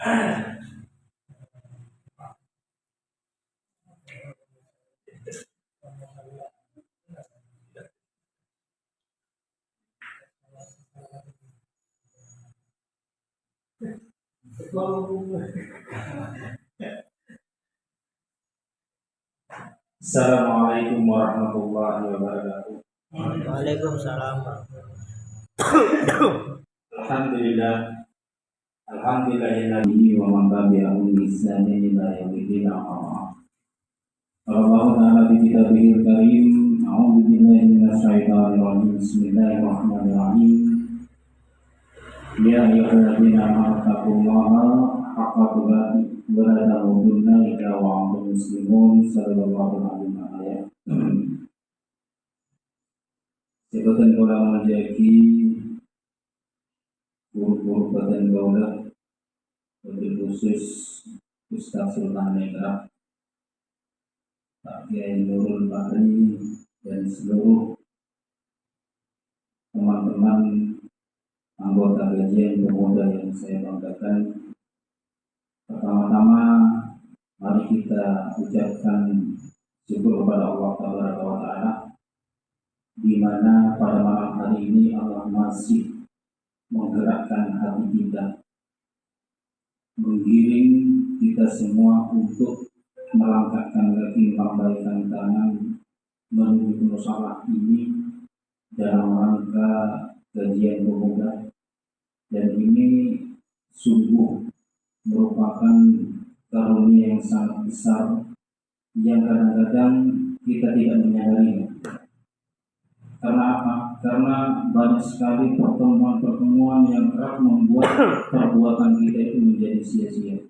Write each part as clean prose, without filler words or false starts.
Assalamualaikum warahmatullahi wabarakatuh. Waalaikumsalam. Alhamdulillah. Alhamdulillahilladzi wa man tabi'ahum bi ihsanin ila yaumil qiyamah. Allah Ta'ala fi kitabihil karim. A'udzu billahi minasyaitonir rajim. Bismillahirrahmanirrahim. Ya ayyuhalladzina amanu taqullaha haqqa tuqatih wa la tamutunna illa wa antum muslimun. Sallallahu alaihi wasallam. Sebutan orang menjadi guru-guru badan gaulah, lebih khusus Ustaz Sultan Negra, Pak Kiai Nurul Bahri, dan seluruh teman-teman anggota kajian pemuda yang saya banggakan. Pertama-tama, mari kita ucapkan syukur kepada Allah Taala, di mana pada malam hari ini Allah masih menggerakkan hati kita, menggiring kita semua untuk melangkahkan kaki, melambaikan tangan menuju musyawarah ini dalam rangka kajian pemuda, dan ini sungguh merupakan karunia yang sangat besar yang kadang-kadang kita tidak menyadarinya. Karena apa? Karena banyak sekali pertemuan-pertemuan yang kerap membuat perbuatan kita itu menjadi sia-sia.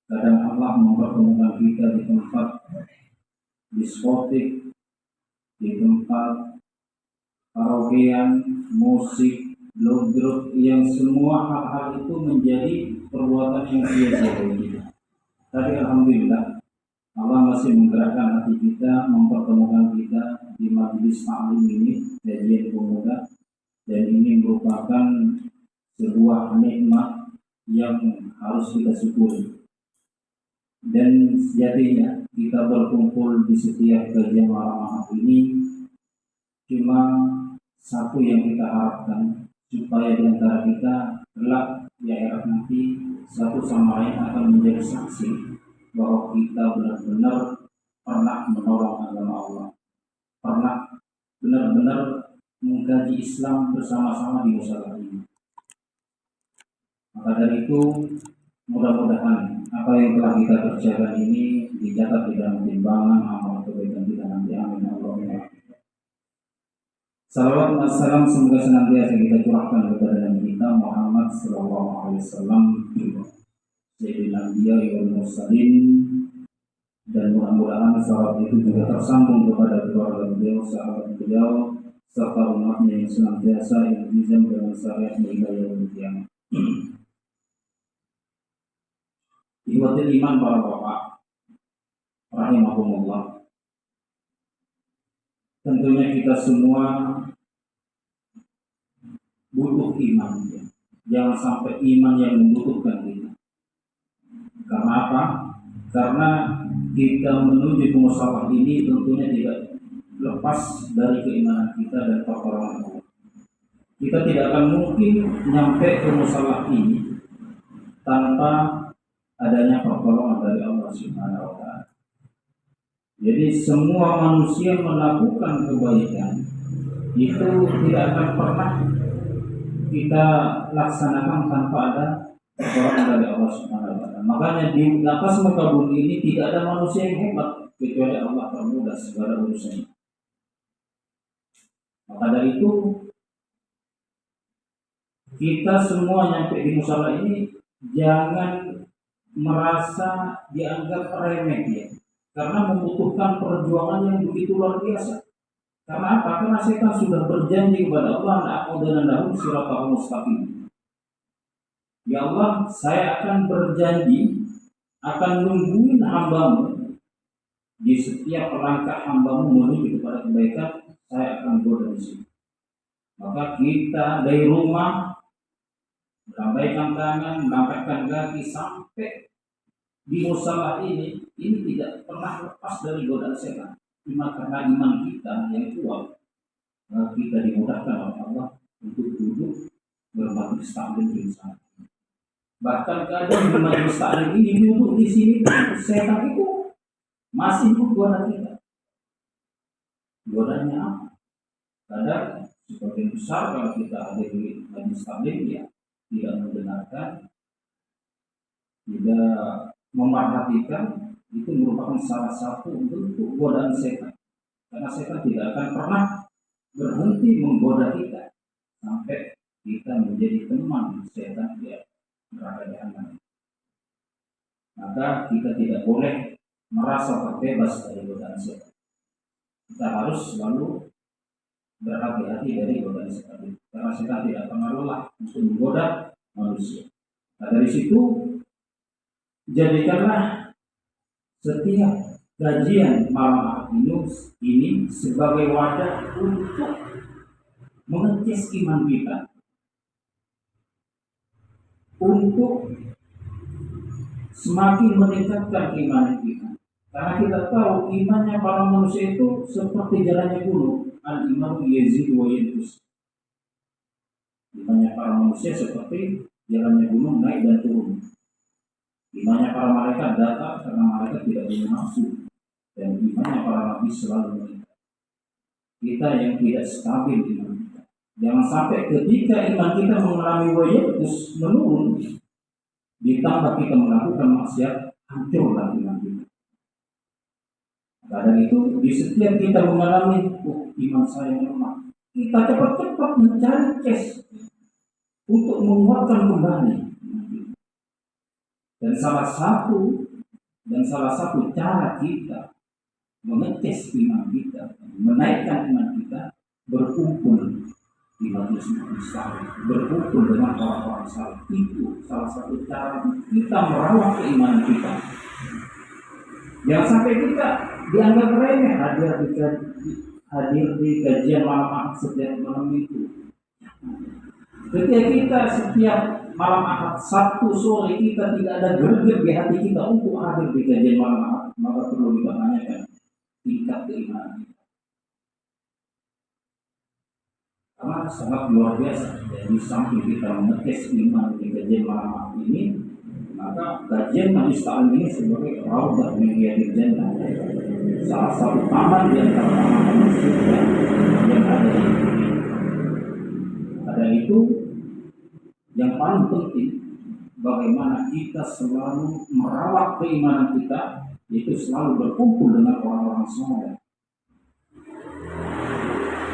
Kadang Allah mempertemukan kita di tempat diskotik, di tempat karaokean, musik, blog-blog, yang semua hal-hal itu menjadi perbuatan yang sia-sia bagi kita. Tapi alhamdulillah, Allah masih menggerakkan hati kita, mempertemukan kita di majelis ta'lim ini, kajian pemuda, dan ini merupakan sebuah nikmat yang harus kita syukuri. Dan sejatinya kita berkumpul di setiap kajian malam ini cuma satu yang kita harapkan, supaya di antara kita kelak di akhirat nanti satu sama lain akan menjadi saksi bahwa kita benar-benar pernah menolong agama Allah, pernah benar-benar mengkaji Islam bersama-sama di musyawarah ini. Maka dari itu, mudah-mudahan apa yang telah kita kerjakan ini dicatat di dalam timbangan amal kebaikan kita nanti. Amin. Allahumma. Salawat dan salam semoga senantiasa kita curahkan kepada Nabi kita Muhammad sallallahu alaihi wasallam, Sayyidina Anbiya wal Mursalin, dan mudah-mudahan salawat itu juga tersambung kepada keluarga beliau, sahabat beliau, serta umatnya yang senantiasa iltizam dengan syariat hingga yaumil qiyamah. Ikhwatul iman para bapak rahimahumullah, tentunya kita semua butuh iman, ya. Jangan sampai iman yang membutuhkan kita. Karena apa? Karena kita menuju ke musyawarah ini tentunya tidak lepas dari keimanan kita dan pertolongan Allah. Kita tidak akan mungkin nyampe ke musyawarah ini tanpa adanya pertolongan dari Allah Subhanahu wa Ta'ala. Jadi semua manusia melakukan kebaikan itu tidak akan pernah kita laksanakan tanpa ada pertolongan dari Allah Subhanahu wa Ta'ala. Makanya di atas muka bumi ini tidak ada manusia yang hebat kecuali Allah permudah segala urusannya. Maka dari itu kita semua nyampe di musyawarah ini jangan merasa dianggap remeh, ya. Karena membutuhkan perjuangan yang begitu luar biasa. Karena apa? Karena setan sudah berjanji kepada Allah, "Aqudanna lahum siratal mustaqim." Ya Allah, saya akan berjanji akan nungguin hambamu di setiap langkah hambamu menuju kepada kebaikan, saya akan berada di sini. Maka kita dari rumah melambaikan tangan, melangkahkan kaki sampai di musola ini tidak pernah lepas dari godaan setan. Cuma karena iman kita yang kuat, kita dimudahkan oleh Allah untuk duduk bermajelis taklim di sana. Bahkan kadang di majelis taklim ini duduk di sini, setan itu masih menggoda kita. Godanya apa? Kadang sebagian besar kalau kita ada di majelis taklim ya tidak mendengarkan, tidak memperhatikan, itu merupakan salah satu bentuk godaan setan. Karena setan tidak akan pernah berhenti menggoda kita sampai kita menjadi teman setan ya neraka jahanam. Maka kita tidak boleh merasa terbebas dari godaan setan. Kita harus selalu berhati-hati dari godaan setan. Karena setan tidak pernah lelah untuk menggoda manusia. Nah dari situ jadikanlah setiap kajian malam ini sebagai wadah untuk mengetes iman kita, untuk semakin meningkatkan iman kita. Karena kita tahu imannya para manusia itu seperti jalannya gunung, al-imanu yazid wa yanqus. Imannya para manusia seperti jalannya gunung naik dan turun. Imannya para malaikat datang karena malaikat tidak punya nafsu, dan imannya para nabi selalu meningkat. Kita yang tidak stabil iman kita, jangan sampai ketika iman kita mengalami wayatus menurun, ditambah kita melakukan maksiat, hancurlah iman kita. Karena itu di setiap kita mengalami iman saya lemah, kita cepat-cepat mencari case untuk menguatkan kembali. Dan salah satu cara kita mengetes iman kita, menaikkan iman kita, berkumpul di majelis saleh, berkumpul dengan orang-orang saleh. Itu salah satu cara kita merawat keimanan kita. Jangan sampai kita dianggap remeh hadir di kajian malam Ahad setiap malam itu. Ketika kita setiap malam Ahad, Sabtu sore kita tidak ada greget di hati kita untuk hadir di kajian malam Ahad, maka perlu dipertanyakan tingkat keimanan kita. Karena sangat luar biasa. Jadi sampai kita mengetes iman di kajian malam Ahad ini, maka kajian majelis taklim ini sebagai raudhah min riyadil jannah, salah satu taman di antara taman surga yang ada di dunia. Ada itu yang paling penting, bagaimana kita selalu merawat keimanan kita, yaitu selalu berkumpul dengan orang-orang saleh.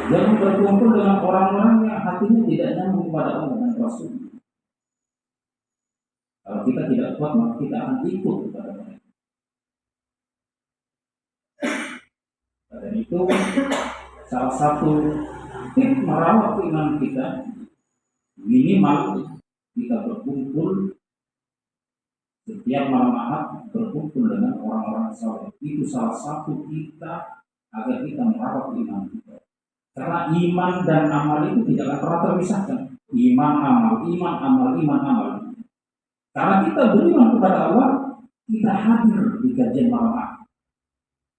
Jangan berkumpul dengan orang-orang yang hatinya tidak nyambung kepada Allah dan Rasul. Kalau kita tidak kuat, maka kita akan ikut kepada mereka. Dan itu salah satu tips merawat keimanan kita, minimal kita berkumpul setiap malam Ahad, berkumpul dengan orang-orang saleh. Itu salah satu kita agar kita merawat iman kita. Karena iman dan amal itu tidak akan pernah terpisahkan. Iman amal. Karena kita beriman kepada Allah, kita hadir di kajian malam Ahad.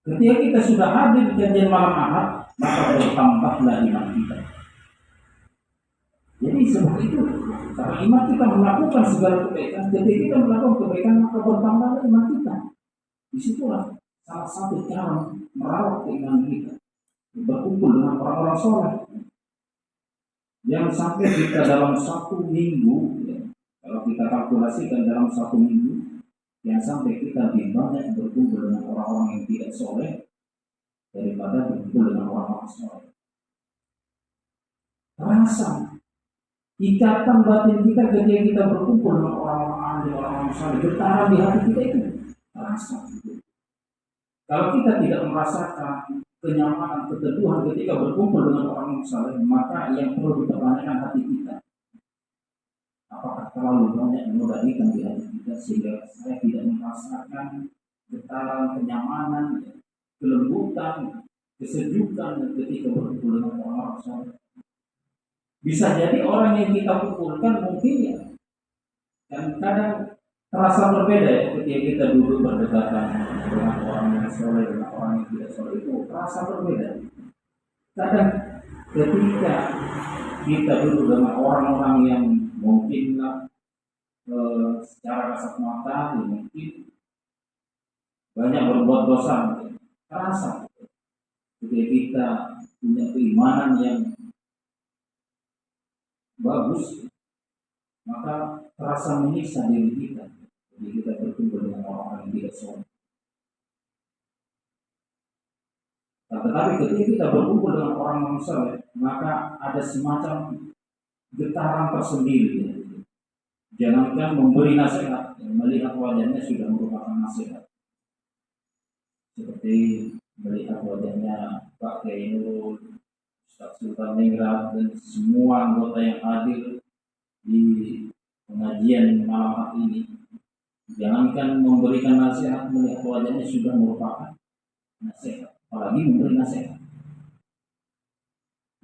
Ketika kita sudah hadir di kajian malam Ahad, maka bertambahlah iman kita. Jadi seperti itu. Karena iman kita melakukan segala kebaikan, ketika kita melakukan kebaikan, maka bertambahlah iman kita. Disitulah salah satu cara merawat keimanan kita, berkumpul dengan orang-orang soleh. Yang sampai kita dalam satu minggu, ya, kalau kita kalkulasikan dalam satu minggu, yang sampai kita lebih banyak berkumpul dengan orang-orang yang tidak soleh daripada berkumpul dengan orang-orang soleh. Rasa ikatan batin kita ketika kita berkumpul dengan orang-orang ahli, orang-orang soleh, getaran di hati kita itu rasa. Kalau kita tidak merasakan kenyamanan, keteduhan ketika berkumpul dengan orang saleh, maka yang perlu dipertanyakan hati kita. Apakah terlalu banyak menodaikan di hati kita sehingga saya tidak merasakan getaran, kenyamanan, kelembutan, kesejukan ketika berkumpul dengan orang saleh. Bisa jadi orang yang kita kumpulkan mungkin ya Dan kadang terasa berbeda ya ketika kita duduk berdekatan dengan orang yang soleh dengan orang yang tidak soleh, itu terasa berbeda. Kadang ketika kita duduk dengan orang-orang yang mungkinlah secara kasat mata mungkin banyak berbuat dosa, mungkin terasa ketika kita punya keimanan yang bagus, maka terasa menyiksa diri kita jadi kita berkumpul dengan orang-orang yang tidak soleh. Tetapi ketika kita berkumpul dengan orang yang soleh, maka ada semacam getaran tersendiri ya. Jangankan memberi nasihat, melihat wajahnya sudah merupakan nasihat. Seperti melihat wajahnya Pak Kiai Nurul, Ustaz Sultan Ningrat, dan semua anggota yang hadir di pengajian malam hari ini. Jangankan memberikan nasihat, melihat wajahnya sudah merupakan nasihat, apalagi memberi nasihat.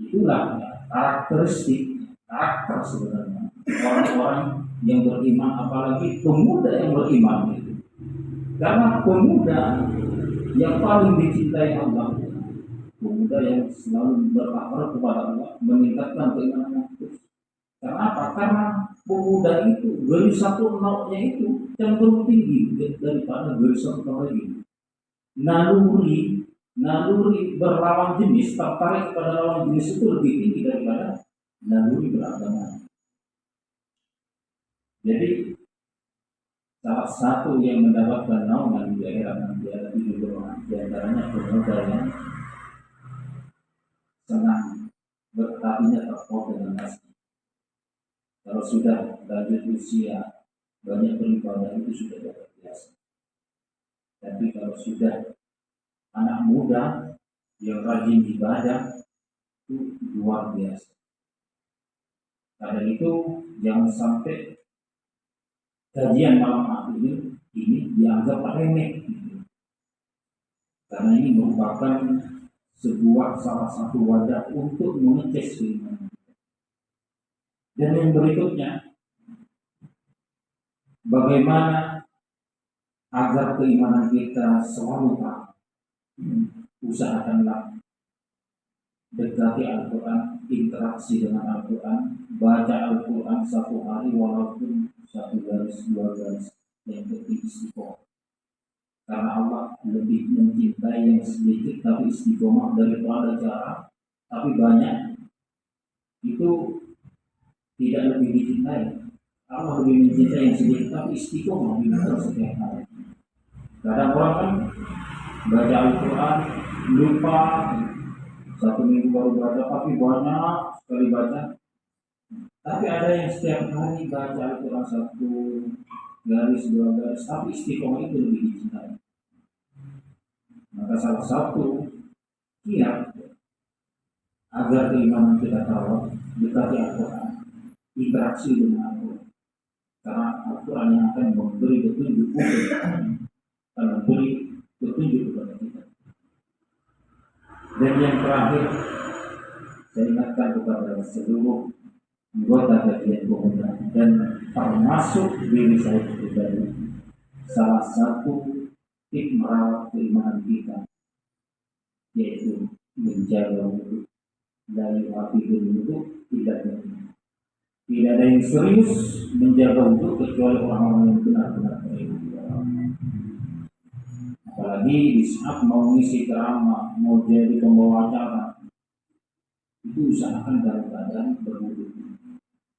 Itulah karakter sebenarnya orang-orang yang beriman, apalagi pemuda yang beriman itu. Karena pemuda yang paling dicintai Allah, pemuda yang selalu bertakwa kepada Allah, meningkatkan keimanan terus. Karena apa? Karena pemuda itu satu nolnya itu cenderung tinggi daripada satu nol lagi. Naluri berlawan jenis, tertarik kepada lawan jenis itu lebih tinggi daripada naluri beragama. Jadi salah satu yang mendapatkan naungan di akhirat nanti ada 7 golongan, di antaranya pemuda yang senang bertatinya terpaut dengan masjid. Kalau sudah lanjut usia banyak beribadah itu sudah biasa. Tapi kalau sudah anak muda yang rajin ibadah itu luar biasa. Karena itu jangan sampai kajian malam hari ini dianggap remeh, karena ini merupakan salah satu wadah untuk mengecek keimanan. Dan yang berikutnya, bagaimana agar keimanan kita selalu taat. Usahakanlah dekati Al-Quran, interaksi dengan Al-Quran, baca Al-Quran satu hari walaupun 1 garis 2 garis, yang penting istiqomah. Karena Allah lebih mencintai yang sedikit tapi istiqomah daripada cara tapi banyak itu tidak lebih dicintai. Allah lebih mencintai yang sedikit tapi istiqomah di dalam setiap hari. Kadang orang kan baca Al-Quran lupa, 1 minggu baru baca, tapi banyak sekali baca. Tapi ada yang setiap hari baca Al-Quran 1 garis 2 garis, tapi istiqomah itu lebih dicintai. Maka salah satu kiat agar keimanan kita tahu, dekati Al-Quran, interaksi dengan Al-Quran. Karena Al-Quran yang akan memberi petunjuk kepada kita. Dan yang terakhir, saya ingatkan kepada seluruh anggota kajian pemuda dan termasuk diri saya pribadi, salah satu tip merawat keimanan kita yaitu menjaga wudu. Dari hafidul wudu tidak ada yang serius menjaga wudu kecuali orang-orang yang benar-benar beriman. Apalagi di saat mau ngisi ceramah, mau jadi pembawa acara, itu usahakan dalam keadaan berwudu.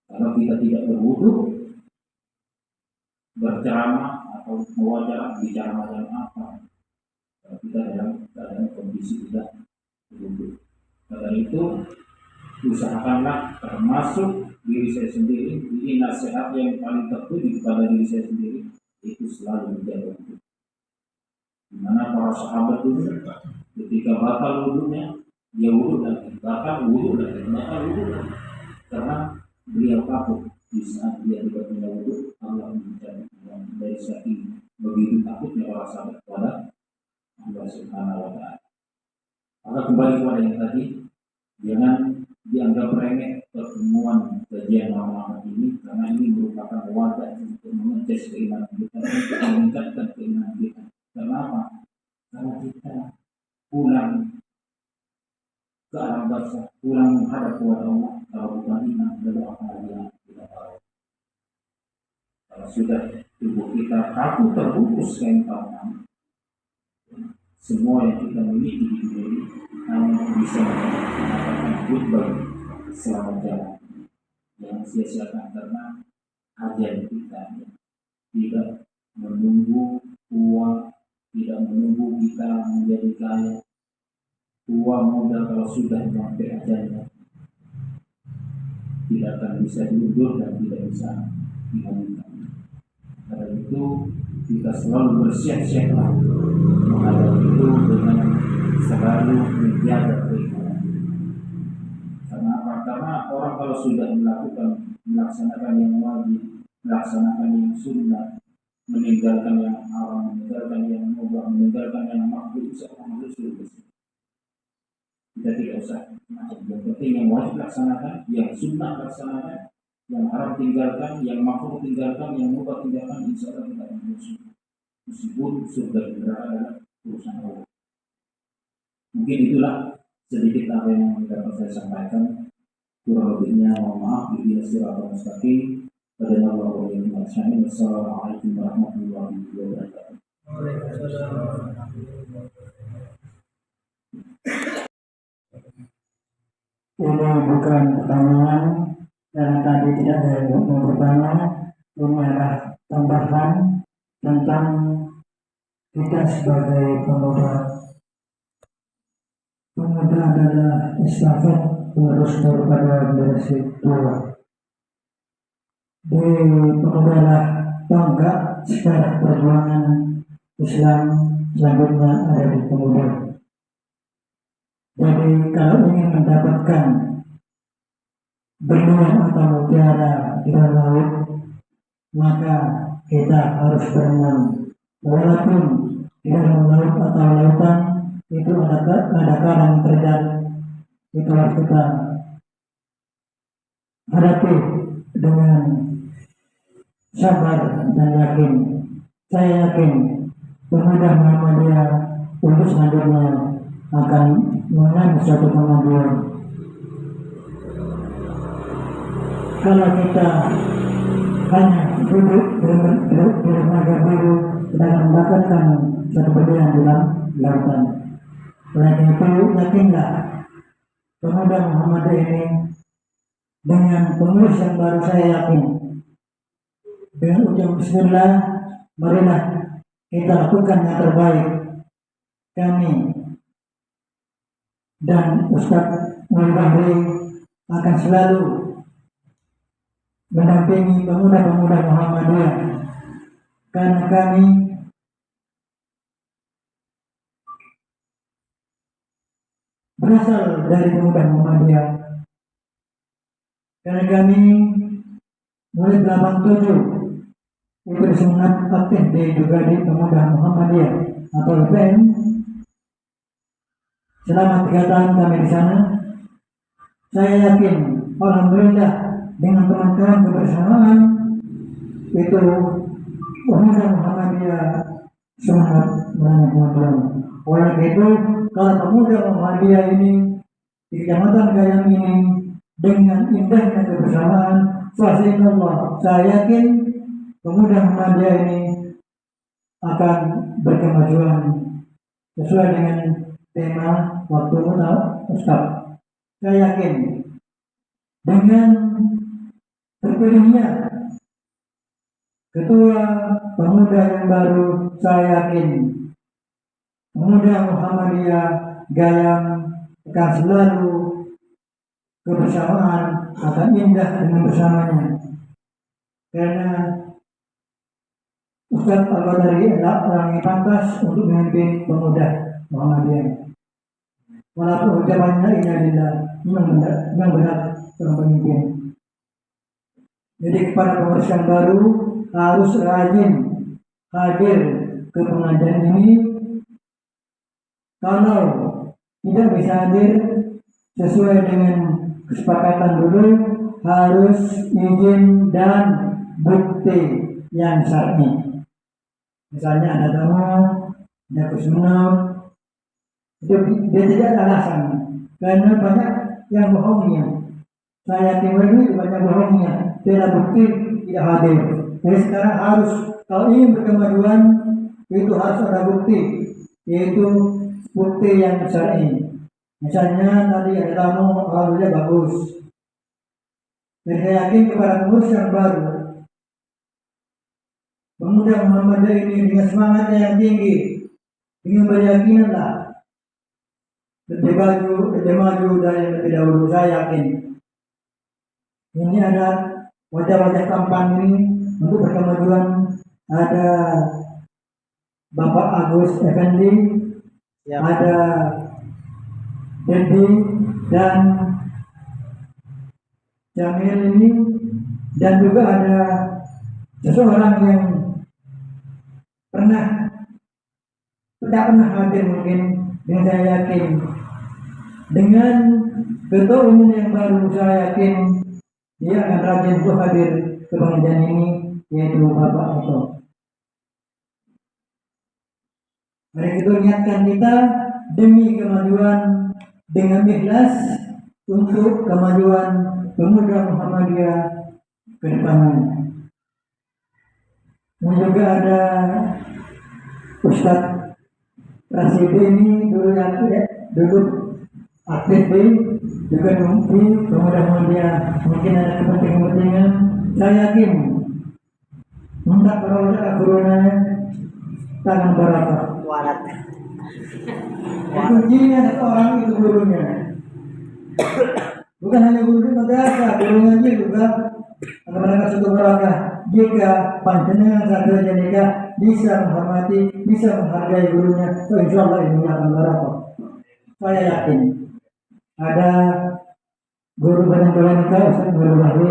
Kalau kita tidak berwudu, berceramah atau mewawancara bicara macam apa, kalau kita dalam keadaan kondisi tidak berwudu. Karena itu usahakanlah, termasuk diri saya sendiri, ini nasihat yang paling tertuju kepada diri saya sendiri, itu selalu menjaga wudu. Dimana para sahabat dulu ketika batal wudunya, dia wudu lagi, batal wudu lagi, karena beliau takut di saat dia tidak punya wudu Allah mencari dari saking begitu takutnya para sahabat kepada Allah Subhanahu wa Ta'ala. Maka kembali kepada yang tadi, jangan dianggap remeh pertemuan kajian malam ini, karena ini merupakan wadah untuk mengecas keimanan kita, untuk meningkatkan keimanan kita. Kenapa? Karena kita pulang ke alam barzakh, pulang menghadap kepada Allah. Kalau bukan iman, lalu apa lagi yang kita tahu? Kalau sudah tubuh kita kaku terbungkus kain kapan, semua yang kita miliki di dunia ini hanya bisa mengatakan goodbye, selamat jalan. Yang sia-siakan karena ajal kita tidak menunggu uang, tidak menunggu kita menjadi kaya. Tua muda kalau sudah sampai ajalnya tidak akan bisa diundur dan tidak bisa dilanjutkan. Karena itu kita selalu bersiap-siaplah menghadapi itu dengan selalu menjaga keimanan. Karena orang kalau sudah melaksanakan yang wajib, melaksanakan yang sunnah, meninggalkan yang haram, meninggalkan yang mubah, meninggalkan yang makruh, seorang itu sudah. Kita tidak usah macam. Yang penting yang wajib laksanakan, yang sunnah laksanakan, yang haram tinggalkan, yang makruh tinggalkan, yang mubah tinggalkan. Insya Allah kita akan masuk. Meskipun surga neraka adalah urusan Allah. Mungkin itulah sedikit apa yang dapat saya sampaikan. Kurang lebihnya mohon maaf. Bila siratal mustaqim. Pada nama Allah yang Maha Esa. Wassalamualaikum warahmatullahi wabarakatuh. Ini bukan pertanyaan karena tadi tidak ada yang bertanya. Ini adalah tambahan tentang kita sebagai pemuda. Pemuda adalah estafet terus daripada generasi tua. Di pemuda adalah tonggak sejarah perjuangan Islam selanjutnya ada di pemuda. Jadi kalau ingin mendapatkan berlian atau mutiara di dalam laut, maka kita harus berenang. Walaupun di dalam laut atau lautan itu ada karang terjadi, itu harus kita hadapi dengan sabar dan yakin. Saya yakin pemuda Muhammadiyah untuk selanjutnya akan mengalami suatu kemajuan. Kalau kita hanya duduk di lembaga biru dan mendapatkan suatu berlian di dalam lautan. Oleh itu yakinlah pemuda Muhammadiyah ini dengan pengurus yang baru, saya yakin dengan ucapan bismillah, marilah kita lakukan yang terbaik. Kami dan Ustaz Mulbahri akan selalu mendampingi pemuda-pemuda Muhammadiyah karena kami berasal dari pemuda Muhammadiyah. Karena kami mulai 87 itu disemangat aktif juga di pemuda Muhammadiyah atau LPM. Selama 3 tahun kami di sana, saya yakin alhamdulillah dengan teman-teman kebersamaan itu pemuda Muhammadiyah semangat melalui kemajuan. Oleh itu, kalau pemuda Muhammadiyah ini di Kecamatan Gayam ini dengan indahnya kebersamaan, fasihullah, saya yakin pemuda Muhammadiyah ini akan berkemajuan sesuai dengan tema waktu Ustaz. Saya yakin dengan terpilihnya ketua pemuda yang baru, saya yakin pemuda Muhammadiyah Gayam akan selalu kebersamaan akan indah dengan bersamanya. Karena Ustaz Al-Badari adalah orang yang pantas untuk memimpin pemuda Muhammadiyah. Walaupun ucapannya innalillah, memang benar seorang pemimpin. Jadi kepada pengurus yang baru harus rajin hadir ke pengajian ini. Kalau tidak bisa hadir sesuai dengan kesepakatan dulu, harus izin dan bukti yang syar'i. Misalnya ada tamu, ada kusmenur, itu dia tidak ada alasan karena banyak yang bohongnya. Saya timur itu banyak bohongnya, tidak bukti tidak hadir. Jadi sekarang harus kalau ingin berkemajuan itu harus ada bukti, yaitu bukti yang syar'i. Misalnya tadi ada tamu, alhamdulillah bagus. Dan saya yakin kepada pengurus yang baru, pemuda Muhammadiyah ini dengan semangatnya yang tinggi, dengan beryakinanlah lebih maju dari yang lebih dahulu. Saya yakin ini ada wajah-wajah tampan ini untuk berkemajuan. Ada Bapak Agus Effendi, ada Dedi dan Jamil ini, dan juga ada seseorang yang tidak pernah hadir mungkin. Dan saya yakin dengan ketua umum yang baru, saya yakin dia akan rajin untuk hadir ke pengajian ini, yaitu Bapak Oto. Mari kita niatkan kita demi kemajuan dengan ikhlas untuk kemajuan pemuda Muhammadiyah ke depannya. Dan juga ada Ustadz Rasid ini dulu aktif juga di pemuda Muhammadiyah. Mungkin ada kepentingan. Saya yakin minta para gurunya tangan barakah. Kuncinya satu orang itu gurunya. Bukan hanya guru di madrasah, guru ngaji juga akan mendapat satu barakah jika panjenengan saja jika bisa menghormati, bisa menghargai gurunya. So, insya Allah ini akan barakah. Saya yakin ada guru banyak-banyak Ustaz Guru Bahri.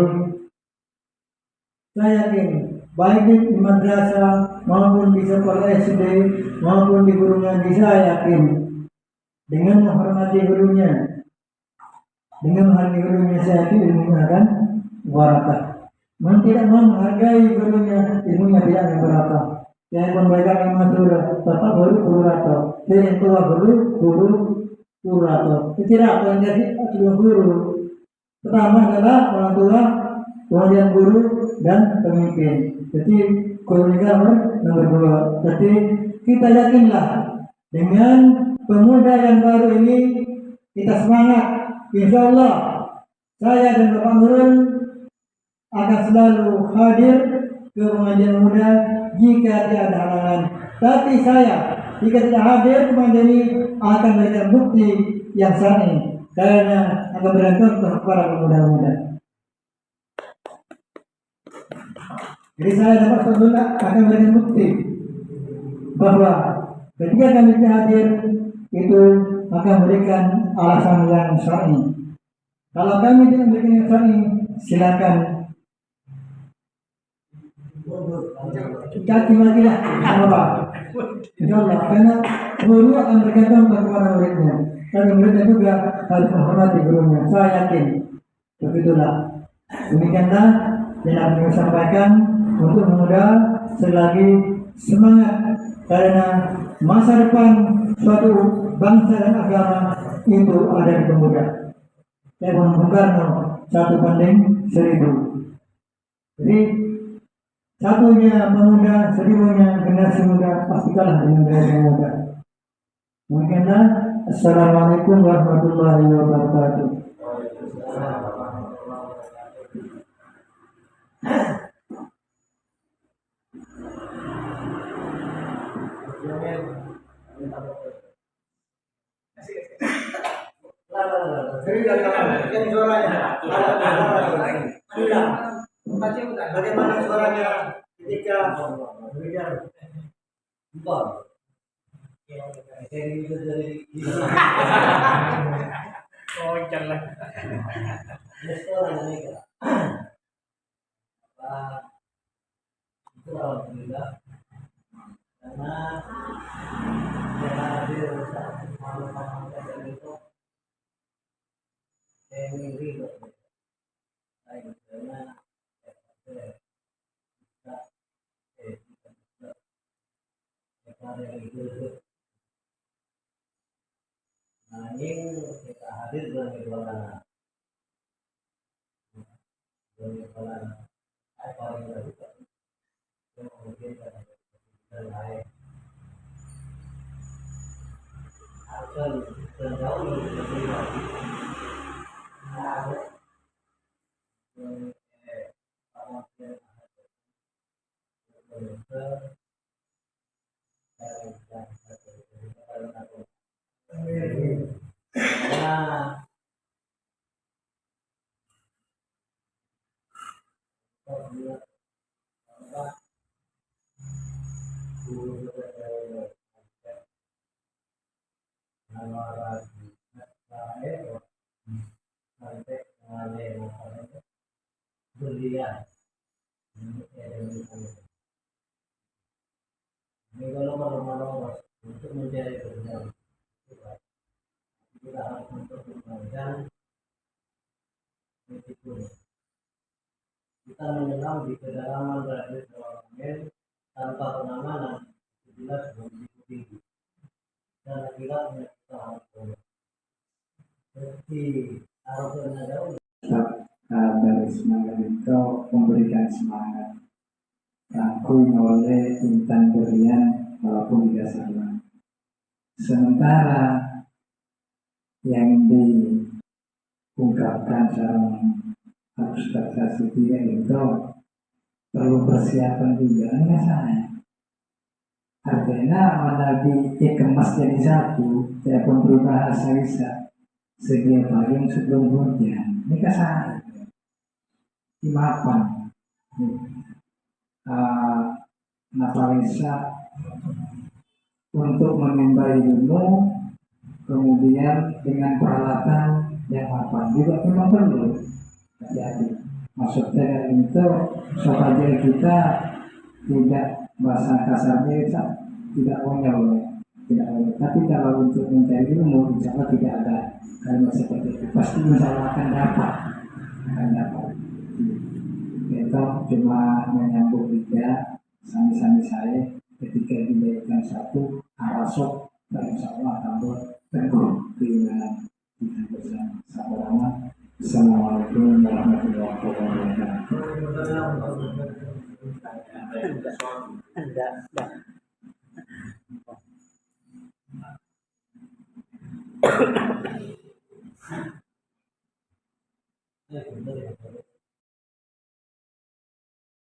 Saya yakin baik di madrasah maupun di sekolah SD maupun di guru ngaji, saya yakin dengan menghormati gurunya, dengan menghargai gurunya, saya yakin ilmunya akan barakah. Tidak menghargai gurunya, ilmunya tidak akan barakah. Yang membaca lima surah, bapak guru rato, yang tua guru rato. Tidak, yang jadi dua guru. Pertama adalah orang tua, kemudian guru dan pemimpin. Jadi guru nomor dua. Jadi kita yakinlah dengan pemuda yang baru ini, kita semangat. Insya Allah saya dan Bapak Nurul akan selalu hadir ke pengajian muda jika tidak ada halangan. Tapi saya jika tidak hadir ke pengajian ini akan memberikan bukti yang syar'i karena akan berikan contoh kepada pemuda-pemuda. Jadi saya dapat sebutkan akan memberikan bukti bahwa ketika kami tidak hadir itu akan memberikan alasan yang syar'i. Kalau kami tidak memberikan yang syar'i, silakan caci makilah, apa? Insyaallah, karena guru akan bergantung kepada muridnya. Dan muridnya juga harus menghormati gurunya. Saya yakin begitulah. Demikianlah yang akan kami sampaikan untuk pemuda selagi semangat, karena masa depan suatu bangsa dan agama itu ada di pemuda. Saya Bung Karno 1:1000. Jadi satunya pemuda, seribunya generasi muda, pasti kalah dengan generasi muda. Mungkinlah. Assalamualaikum warahmatullahi wabarakatuh. Bagaimana suaranya ketika berbicara? Oh, jangan. Itu alhamdulillah karena yang hadir malu-malu itu ini karena ada yang itu. Nah ini kita hadir dengan kejualan apa yang kita yang mungkin dan lain akan terjauh lebih lagi. Ada berlian ini kalau malam-malam untuk mencari berlian kita harus mempertimbangkan risiko. Kita menyelam di kedalaman radius 2 mil tanpa pengamanan jelas berisiko tinggi dan akibatnya kita harus seperti harusnya jauh. Dari semangat itu memberikan semangat diakui oleh Intan Berlian walaupun tidak sama. Sementara yang diungkapkan sama Ustaz Hasibia itu perlu persiapan juga, enggak saya. Artinya mana dikemas jadi satu, telepon berbahasa bisa sedia payung sebelum hujan. Ini kasar. Maafkan. Napalisa untuk menimba ilmu, kemudian dengan peralatan yang mapan juga memang perlu. Jadi maksudnya itu supaya kita tidak bahasa kasarnya tidak onyol, tapi kalau untuk mencari ilmu insya Allah tidak ada kalimat seperti itu, pasti insya Allah akan dapat. Itu cuma menyambung tiga sami-sami saya ketika diberikan satu arasok dan insya Allah akan berteguh keinginan kita bersama. Sama-sama. Assalamualaikum warahmatullahi wabarakatuh. Enggak.